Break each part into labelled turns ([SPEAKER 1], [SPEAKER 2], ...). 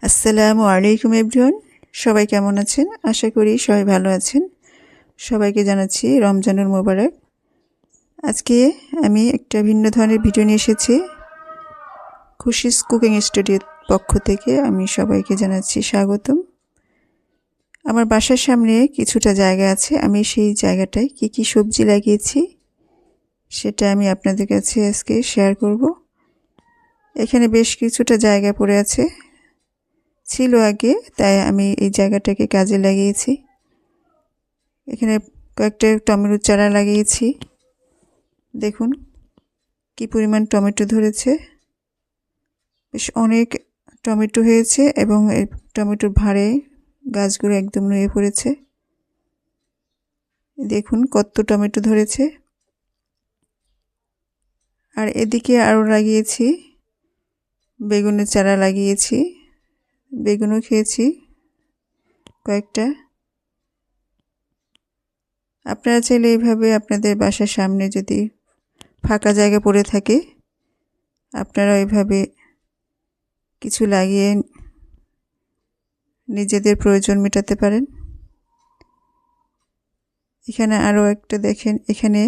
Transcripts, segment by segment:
[SPEAKER 1] আসসালামু আলাইকুম এভরিওয়ান। সবাই কেমন আছেন? আশা করি সবাই ভালো আছেন। সবাইকে জানাচ্ছি রমজানুল মোবারক। আজকে আমি একটা ভিন্ন ধরনের ভিডিও নিয়ে এসেছি। খুশিস কুকিং স্টুডিওর পক্ষ থেকে আমি সবাইকে জানাচ্ছি স্বাগতম। আমার বাসার সামনে কিছুটা জায়গা আছে, আমি সেই জায়গাটায় কি সবজি লাগিয়েছি সেটা আমি আপনাদের কাছে আজকে শেয়ার করব। এখানে বেশ কিছুটা জায়গা পড়ে আছে, ছিল আগে, তাই আমি এই জায়গাটাকে কাজে লাগিয়েছি। এখানে কয়েকটা টমেটোর চারা লাগিয়েছি। দেখুন কি পরিমাণ টমেটো ধরেছে, বেশ অনেক টমেটো হয়েছে এবং এই টমেটোর ভারে গাছগুলো একদম নুয়ে পড়েছে। দেখুন কত টমেটো ধরেছে। আর এদিকে আরও লাগিয়েছি বেগুনের চারা লাগিয়েছি, বেগুনও খেয়েছি কয়েকটা। আপনারা চাইলে এইভাবে আপনাদের বাসার সামনে যদি ফাঁকা জায়গা পড়ে থাকে আপনারা এইভাবে কিছু লাগিয়ে নিজেদের প্রয়োজন মেটাতে পারেন। এখানে আরও একটা দেখেন, এখানে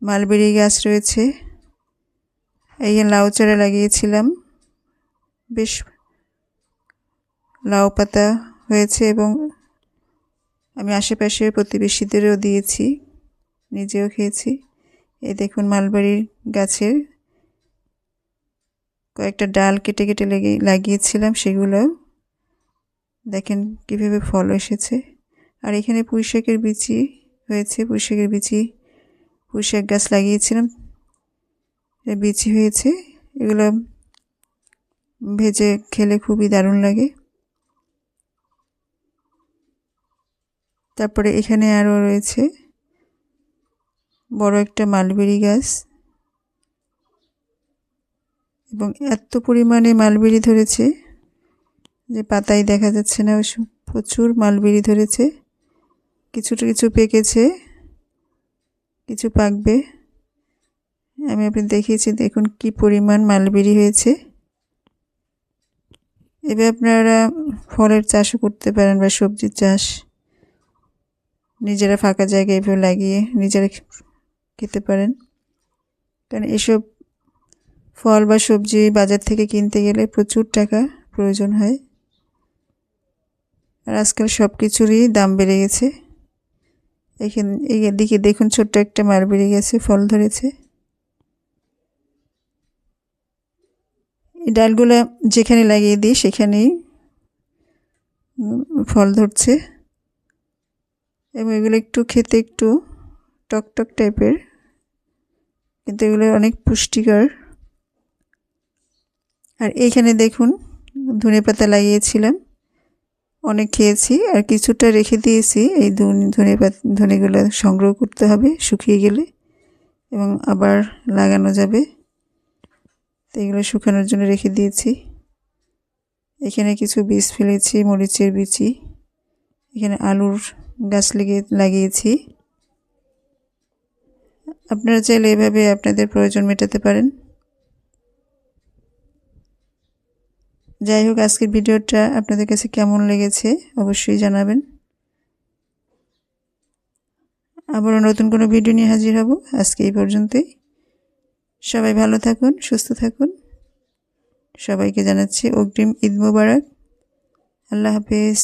[SPEAKER 1] মালবেরি গাছ রয়েছে। এই লাউ চারা লাগিয়েছিলাম, বেশ লাউ পাতা হয়েছে এবং আমি আশেপাশে প্রতিবেশীদেরও দিয়েছি, নিজেও খেয়েছি। এই দেখুন মালবেরি গাছের কয়েকটা ডাল কেটে কেটে লাগিয়েছিলাম, সেগুলো দেখেন কীভাবে ফল এসেছে। আর এখানে পুঁইশাকের বিচি হয়েছে, পুঁইশাকের বিচি, পুঁইশাক গাছ লাগিয়েছিলাম, বিচি হয়েছে। এগুলো ভেজে খেলে খুবই দারুণ লাগে। তারপরে এখানে আরও রয়েছে বড় একটা মালবেরি গাছ এবং এত পরিমাণে মালবেরি ধরেছে যে পাতাই দেখা যাচ্ছে না, প্রচুর মালবেরি ধরেছে। কিছু পেকেছে, কিছু পাকবে। আমি আপনাদের দেখিয়েছি, দেখুন কি পরিমাণ মালবেরি হয়েছে। এবার আপনারা ফলের চাষও করতে পারেন বা সবজির চাষ নিজেরা ফাঁকা জায়গায় এভাবে লাগিয়ে নিজেরা খেতে পারেন। কারণ এসব ফল বা সবজি বাজার থেকে কিনতে গেলে প্রচুর টাকা প্রয়োজন হয়, আর আজকাল সব কিছুরই দাম বেড়ে গেছে। এদিকে দেখুন ছোট্ট একটা মালবেরি গাছে ফল ধরেছে। এই ডালগুলো যেখানে লাগিয়ে দিই সেখানেই ফল ধরছে এবং এগুলো একটু খেতে একটু টকটক টাইপের, কিন্তু এগুলো অনেক পুষ্টিকর। আর এইখানে দেখুন ধনেপাতা লাগিয়েছিলাম, অনেক খেয়েছি আর কিছুটা রেখে দিয়েছি। এই ধনেগুলো সংগ্রহ করতে হবে শুকিয়ে গেলে এবং আবার লাগানো যাবে, তো এগুলো শুকানোর জন্য রেখে দিয়েছি। এখানে কিছু বীজ ফেলেছি, মরিচের বিচি। এখানে আলুর গাছ লাগিয়েছি। আপনারা চাইলে এভাবে আপনাদের প্রয়োজন মেটাতে পারেন। যাই হোক, আজকের ভিডিওটা আপনাদের কাছে কেমন লেগেছে অবশ্যই জানাবেন। আবারও নতুন কোনো ভিডিও নিয়ে হাজির হব। আজকে এই পর্যন্তই। সবাই ভালো থাকুন, সুস্থ থাকুন। সবাইকে জানাচ্ছি অগ্রিম ঈদ মোবারক। আল্লাহ হাফেজ।